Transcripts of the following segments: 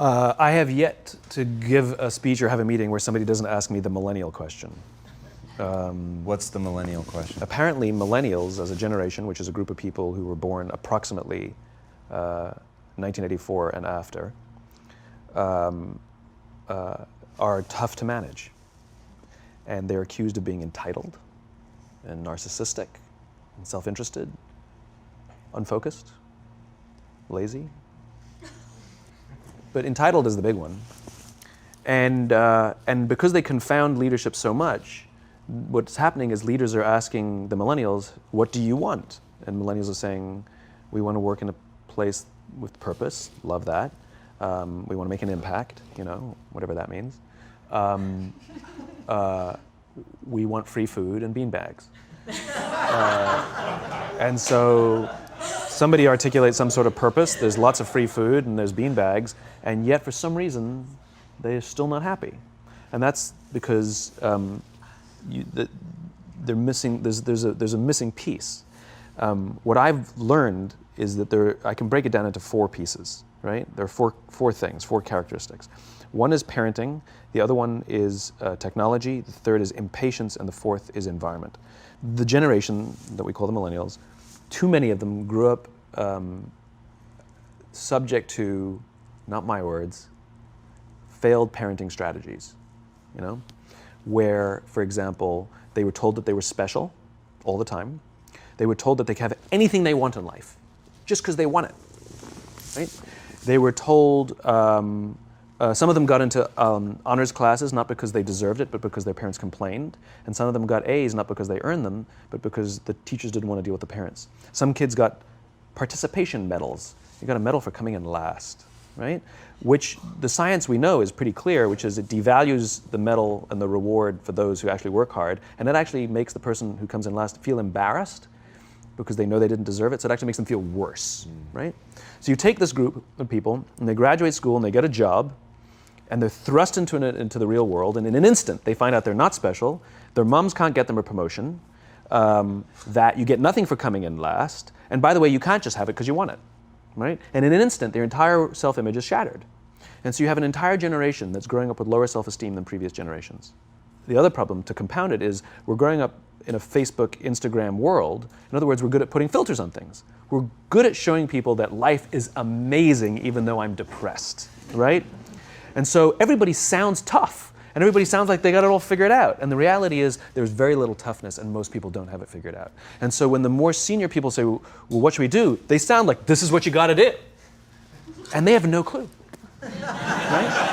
I have yet to give a speech or have a meeting where somebody doesn't ask me the millennial question. What's the millennial question? Apparently, millennials as a generation, which is a group of people who were born approximately 1984 and after, are tough to manage. And they're accused of being entitled and narcissistic and self-interested, unfocused, lazy. But entitled is the big one. And because they confound leadership so much, what's happening is leaders are asking the millennials, what do you want? And millennials are saying, we want to work in a place with purpose, love that. We want to make an impact, whatever that means. We want free food and beanbags. And so somebody articulates some sort of purpose, there's lots of free food and there's beanbags, and yet for some reason, they're still not happy. And that's because they're missing, there's a missing piece. What I've learned is that I can break it down into 4 pieces, right? There are four things, 4 characteristics. One is parenting, the other one is technology, the third is impatience, and the fourth is environment. The generation that we call the millennials, too many of them grew up subject to, not my words, failed parenting strategies, where, for example, they were told that they were special all the time. They were told that they could have anything they want in life, just because they want it, right? They were told, some of them got into honors classes, not because they deserved it, but because their parents complained. And some of them got A's, not because they earned them, but because the teachers didn't want to deal with the parents. Some kids got participation medals. You got a medal for coming in last, right? Which the science we know is pretty clear, which is it devalues the medal and the reward for those who actually work hard. And it actually makes the person who comes in last feel embarrassed because they know they didn't deserve it. So it actually makes them feel worse, right? So you take this group of people and they graduate school and they get a job, and they're thrust into the real world, and in an instant, they find out they're not special, their moms can't get them a promotion, that you get nothing for coming in last, and by the way, you can't just have it because you want it, right? And in an instant, their entire self-image is shattered. And so you have an entire generation that's growing up with lower self-esteem than previous generations. The other problem, to compound it, is we're growing up in a Facebook, Instagram world. In other words, we're good at putting filters on things. We're good at showing people that life is amazing even though I'm depressed, right? And so everybody sounds tough, and everybody sounds like they got it all figured out. And the reality is there's very little toughness, and most people don't have it figured out. And so when the more senior people say, well, what should we do? They sound like, this is what you got to do. And they have no clue, right?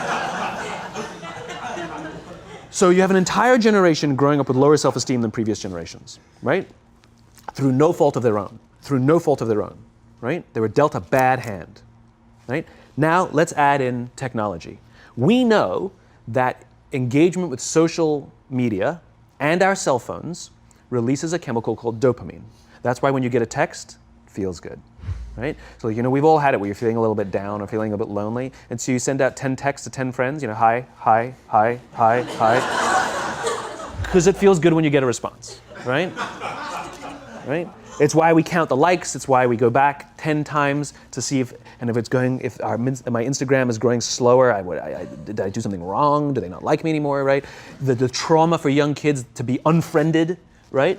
So you have an entire generation growing up with lower self-esteem than previous generations, right? Through no fault of their own, right? They were dealt a bad hand, right? Now let's add in technology. We know that engagement with social media and our cell phones releases a chemical called dopamine. That's why when you get a text, it feels good, right? So we've all had it where you're feeling a little bit down or feeling a bit lonely, and so you send out 10 texts to 10 friends, hi, hi, hi, hi, hi, because it feels good when you get a response, right? Right? It's why we count the likes. It's why we go back 10 times to see if my Instagram is growing slower, did I do something wrong? Do they not like me anymore, right? The trauma for young kids to be unfriended, right?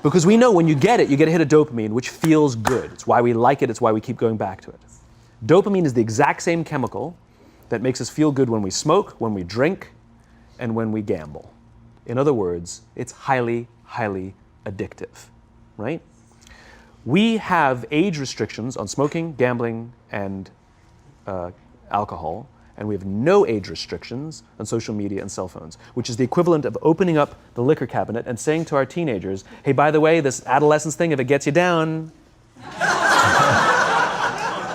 Because we know when you get a hit of dopamine, which feels good. It's why we like it. It's why we keep going back to it. Dopamine is the exact same chemical that makes us feel good when we smoke, when we drink, and when we gamble. In other words, it's highly, highly addictive. Right? We have age restrictions on smoking, gambling, and alcohol, and we have no age restrictions on social media and cell phones, which is the equivalent of opening up the liquor cabinet and saying to our teenagers, hey, by the way, this adolescence thing, if it gets you down.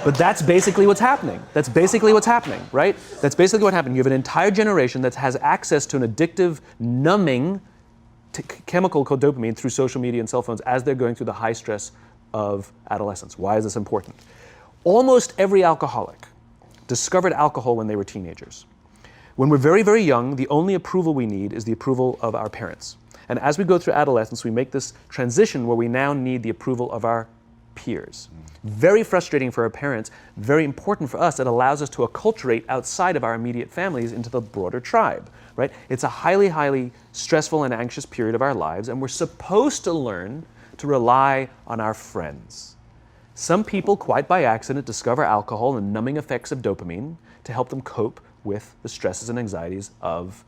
But that's basically what's happening. That's basically what's happening, right? That's basically what happened. You have an entire generation that has access to an addictive, numbing chemical called dopamine through social media and cell phones as they're going through the high stress of adolescence. Why is this important? Almost every alcoholic discovered alcohol when they were teenagers. When we're very, very young, the only approval we need is the approval of our parents. And as we go through adolescence, we make this transition where we now need the approval of our peers. Very frustrating for our parents, very important for us. It allows us to acculturate outside of our immediate families into the broader tribe, right? It's a highly, highly stressful and anxious period of our lives, and we're supposed to learn to rely on our friends. Some people, quite by accident, discover alcohol and numbing effects of dopamine to help them cope with the stresses and anxieties of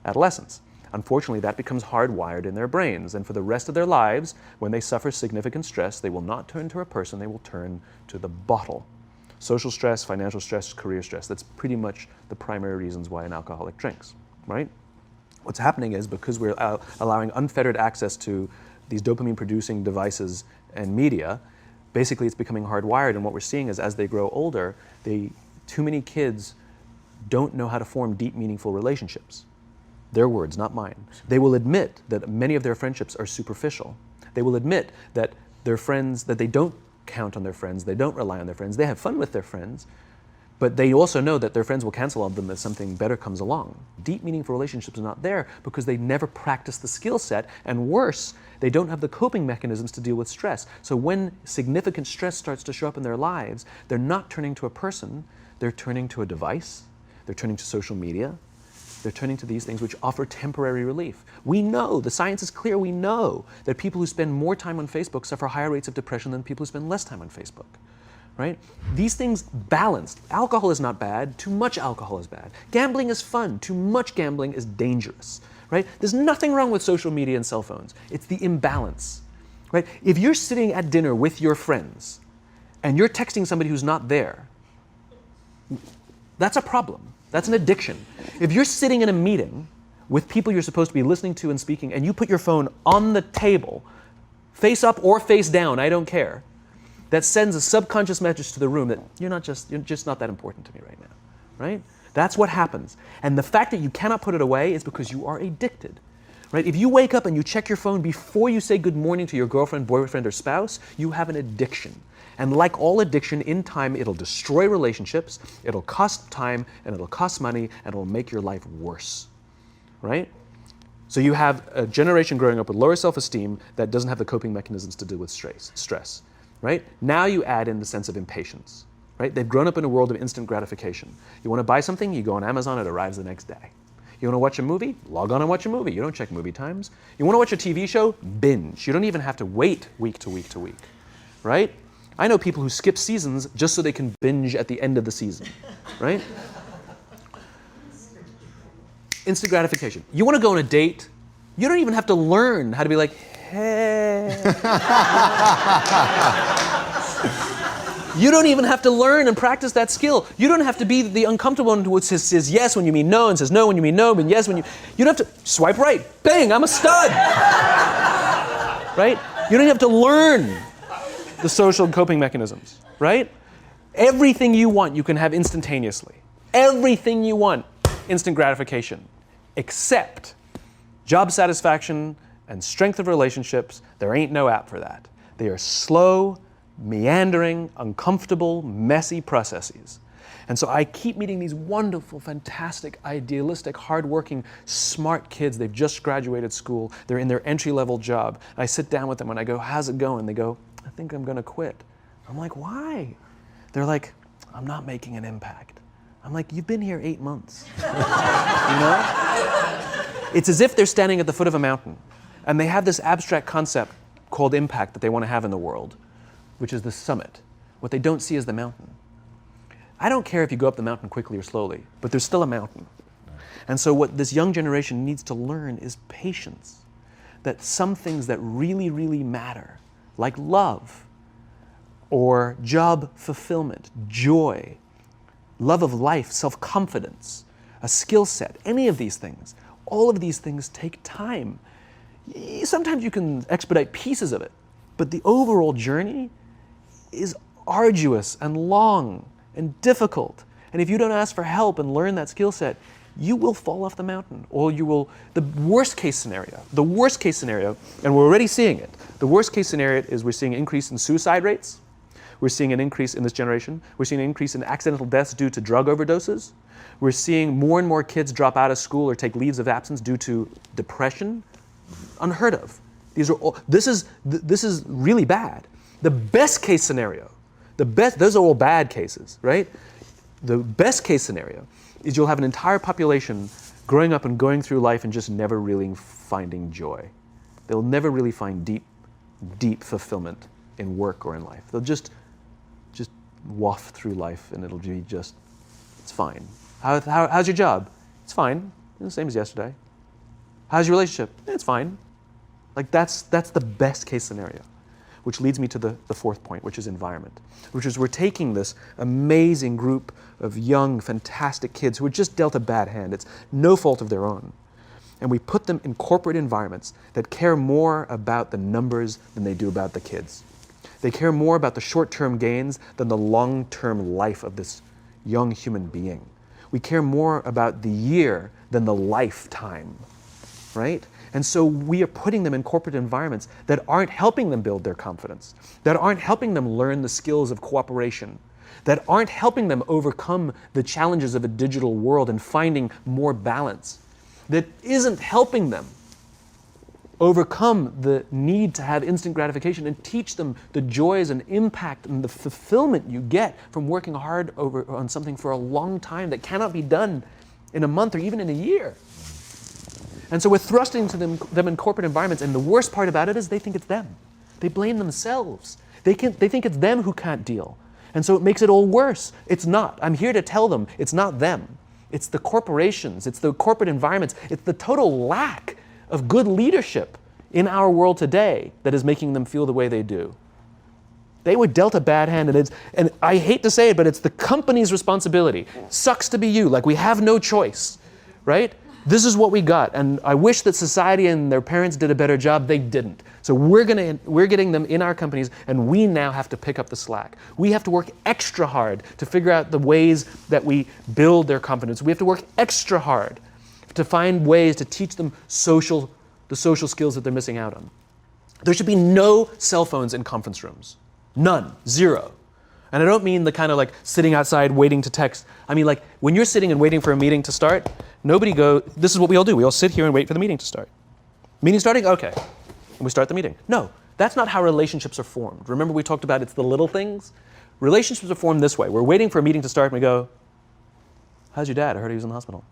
adolescence. Unfortunately, that becomes hardwired in their brains, and for the rest of their lives, when they suffer significant stress, they will not turn to a person, they will turn to the bottle. Social stress, financial stress, career stress, that's pretty much the primary reasons why an alcoholic drinks, right? What's happening is because we're allowing unfettered access to these dopamine-producing devices and media, basically it's becoming hardwired, and what we're seeing is as they grow older, too many kids don't know how to form deep, meaningful relationships. Their words, not mine. They will admit that many of their friendships are superficial. They will admit that their friends, that they don't count on their friends, they don't rely on their friends, they have fun with their friends, but they also know that their friends will cancel on them if something better comes along. Deep, meaningful relationships are not there because they never practice the skill set, and worse, they don't have the coping mechanisms to deal with stress. So when significant stress starts to show up in their lives, they're not turning to a person, they're turning to a device, they're turning to social media, they're turning to these things which offer temporary relief. We know, the science is clear, we know that people who spend more time on Facebook suffer higher rates of depression than people who spend less time on Facebook, right? These things balanced. Alcohol is not bad, too much alcohol is bad. Gambling is fun, too much gambling is dangerous, right? There's nothing wrong with social media and cell phones. It's the imbalance, right? If you're sitting at dinner with your friends and you're texting somebody who's not there, that's a problem. That's an addiction. If you're sitting in a meeting with people you're supposed to be listening to and speaking, and you put your phone on the table, face up or face down, I don't care, that sends a subconscious message to the room that you're just not that important to me right now, right? That's what happens. And the fact that you cannot put it away is because you are addicted, right? If you wake up and you check your phone before you say good morning to your girlfriend, boyfriend, or spouse, you have an addiction. And like all addiction, in time, it'll destroy relationships, it'll cost time, and it'll cost money, and it'll make your life worse, right? So you have a generation growing up with lower self-esteem that doesn't have the coping mechanisms to deal with stress, right? Now you add in the sense of impatience, right? They've grown up in a world of instant gratification. You want to buy something, you go on Amazon, it arrives the next day. You want to watch a movie? Log on and watch a movie. You don't check movie times. You want to watch a TV show? Binge. You don't even have to wait week to week to week, right? I know people who skip seasons just so they can binge at the end of the season, right? Instant gratification. You want to go on a date? You don't even have to learn how to be like, hey. You don't even have to learn and practice that skill. You don't have to be the uncomfortable one who says yes when you mean no and says no when you mean no and yes when you... You don't have to swipe right. Bang, I'm a stud. Right? You don't have to learn the social coping mechanisms, right? Everything you want, you can have instantaneously. Everything you want, instant gratification. Except job satisfaction and strength of relationships, there ain't no app for that. They are slow, meandering, uncomfortable, messy processes. And so I keep meeting these wonderful, fantastic, idealistic, hardworking, smart kids. They've just graduated school. They're in their entry-level job. I sit down with them and I go, how's it going? They go, I think I'm going to quit. I'm like, why? They're like, I'm not making an impact. I'm like, you've been here 8 months. You know? It's as if they're standing at the foot of a mountain and they have this abstract concept called impact that they want to have in the world, which is the summit. What they don't see is the mountain. I don't care if you go up the mountain quickly or slowly, but there's still a mountain. And so what this young generation needs to learn is patience. That some things that really, really matter, like love, or job fulfillment, joy, love of life, self-confidence, a skill set, any of these things, all of these things take time. Sometimes you can expedite pieces of it, but the overall journey is arduous and long and difficult. And if you don't ask for help and learn that skill set, you will fall off the mountain, or you will, the worst case scenario, and we're already seeing it, the worst case scenario is we're seeing an increase in suicide rates, we're seeing an increase in this generation, we're seeing an increase in accidental deaths due to drug overdoses, we're seeing more and more kids drop out of school or take leaves of absence due to depression, unheard of. These are all, this is really bad. The best case scenario Those are all bad cases, right? The best case scenario is you'll have an entire population growing up and going through life and just never really finding joy. They'll never really find deep fulfillment in work or in life. They'll just waft through life and it'll be just, it's fine. How's your job? It's fine. It's the same as yesterday. How's your relationship? It's fine. Like that's the best case scenario, which leads me to the fourth point, which is environment, which is we're taking this amazing group of young, fantastic kids who were just dealt a bad hand. It's no fault of their own. And we put them in corporate environments that care more about the numbers than they do about the kids. They care more about the short-term gains than the long-term life of this young human being. We care more about the year than the lifetime, right? And so we are putting them in corporate environments that aren't helping them build their confidence, that aren't helping them learn the skills of cooperation, that aren't helping them overcome the challenges of a digital world and finding more balance, that isn't helping them overcome the need to have instant gratification and teach them the joys and impact and the fulfillment you get from working hard on something for a long time that cannot be done in a month or even in a year. And so we're thrusting to them in corporate environments, and the worst part about it is they think it's them. They blame themselves. They think it's them who can't deal. And so it makes it all worse. It's not. I'm here to tell them it's not them. It's the corporations, it's the corporate environments, it's the total lack of good leadership in our world today that is making them feel the way they do. They were dealt a bad hand, and I hate to say it, but it's the company's responsibility. Sucks to be you, like we have no choice, right? This is what we got, and I wish that society and their parents did a better job. They didn't. So we're getting them in our companies, and we now have to pick up the slack. We have to work extra hard to figure out the ways that we build their confidence. We have to work extra hard to find ways to teach them the social skills that they're missing out on. There should be no cell phones in conference rooms. None. Zero. And I don't mean the kind of like sitting outside waiting to text. I mean like when you're sitting and waiting for a meeting to start, this is what we all do. We all sit here and wait for the meeting to start. Meeting starting? Okay. And we start the meeting. No, that's not how relationships are formed. Remember we talked about it's the little things? Relationships are formed this way. We're waiting for a meeting to start and we go, how's your dad? I heard he was in the hospital.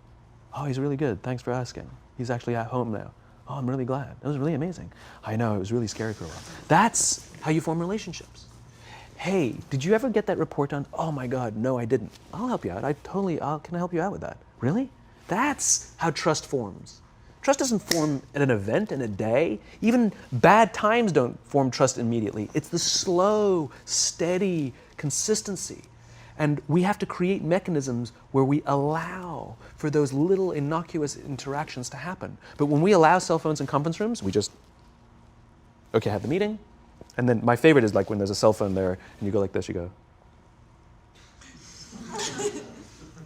Oh, he's really good. Thanks for asking. He's actually at home now. Oh, I'm really glad. That was really amazing. I know, it was really scary for a while. That's how you form relationships. Hey, did you ever get that report done? Oh my God, no, I didn't. I'll help you out. Can I help you out with that? Really? That's how trust forms. Trust doesn't form at an event in a day. Even bad times don't form trust immediately. It's the slow, steady consistency. And we have to create mechanisms where we allow for those little innocuous interactions to happen. But when we allow cell phones in conference rooms, we just, okay, have the meeting. And then my favorite is like when there's a cell phone there and you go like this, you go.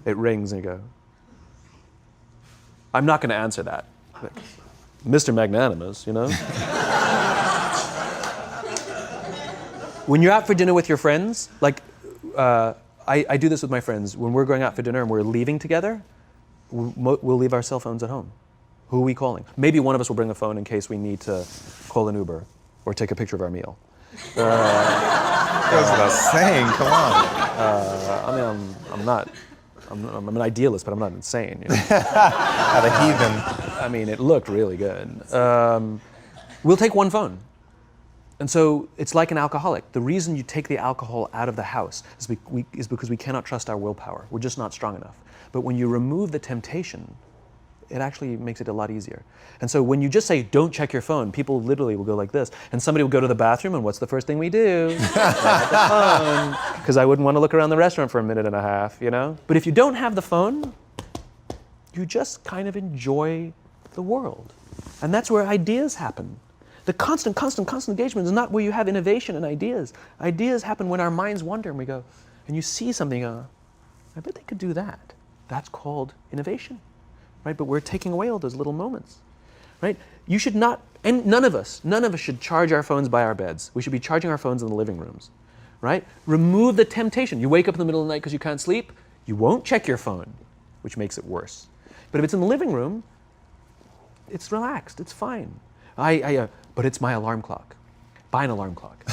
It rings and you go. I'm not going to answer that. Like, Mr. Magnanimous, you know? When you're out for dinner with your friends, like, I do this with my friends. When we're going out for dinner and we're leaving together, we'll leave our cell phones at home. Who are we calling? Maybe one of us will bring a phone in case we need to call an Uber or take a picture of our meal. That goes without saying, come on. I mean, I'm an idealist, but I'm not insane. You know? Not a heathen. I mean, it looked really good. We'll take one phone. And so it's like an alcoholic. The reason you take the alcohol out of the house is because we cannot trust our willpower. We're just not strong enough. But when you remove the temptation, it actually makes it a lot easier. And so when you just say, don't check your phone, people literally will go like this. And somebody will go to the bathroom, and what's the first thing we do? Grab the phone, because I wouldn't want to look around the restaurant for a minute and a half, you know? But if you don't have the phone, you just kind of enjoy the world. And that's where ideas happen. The constant engagement is not where you have innovation and ideas. Ideas happen when our minds wander and we go, and you see something, I bet they could do that. That's called innovation, right? But we're taking away all those little moments, right? You should not, and none of us should charge our phones by our beds. We should be charging our phones in the living rooms, right? Remove the temptation. You wake up in the middle of the night because you can't sleep, you won't check your phone, which makes it worse. But if it's in the living room, it's relaxed, it's fine. But it's my alarm clock. buy an alarm clock.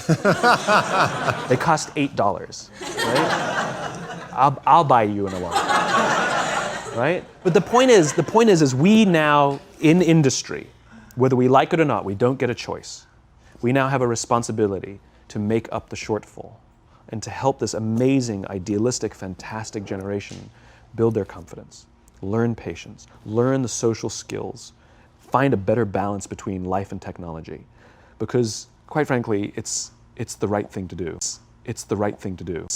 They cost $8, right? I'll buy you an alarm clock, right? But the point is we now in industry, whether we like it or not, we don't get a choice. We now have a responsibility to make up the shortfall and to help this amazing, idealistic, fantastic generation build their confidence, learn patience, learn the social skills, find a better balance between life and technology. Because, quite frankly, it's the right thing to do. It's the right thing to do.